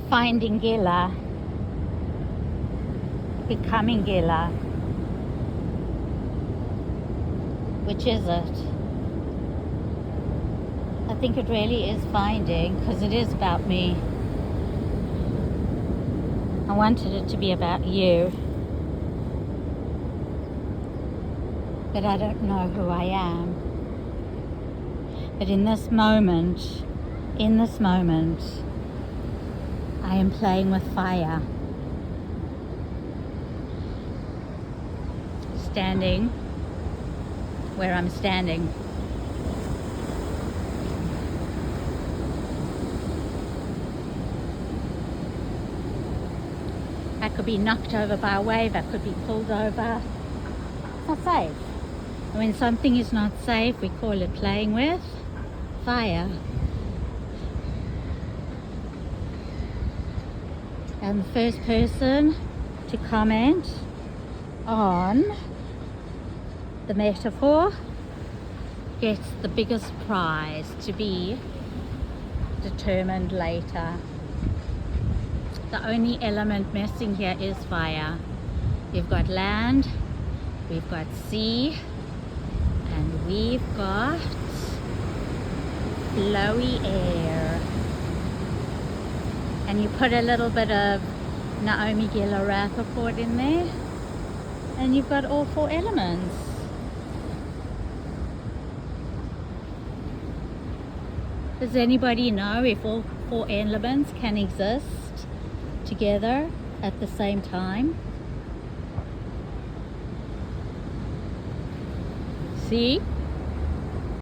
Finding Gila, becoming Gila. Which is it? I think it really is finding, because it is about me. I wanted it to be about you, but I don't know who I am. But in this moment, I am playing with fire. Standing where I'm standing. I could be knocked over by a wave, I could be pulled over. It's not safe. And when something is not safe, we call it playing with fire. And the first person to comment on the metaphor gets the biggest prize, to be determined later. The only element missing here is fire. We've got land, we've got sea, and we've got flowy air. And you put a little bit of Naomi Gila Rappaport in there, and you've got all four elements. Does anybody know if all four elements can exist together at the same time? See?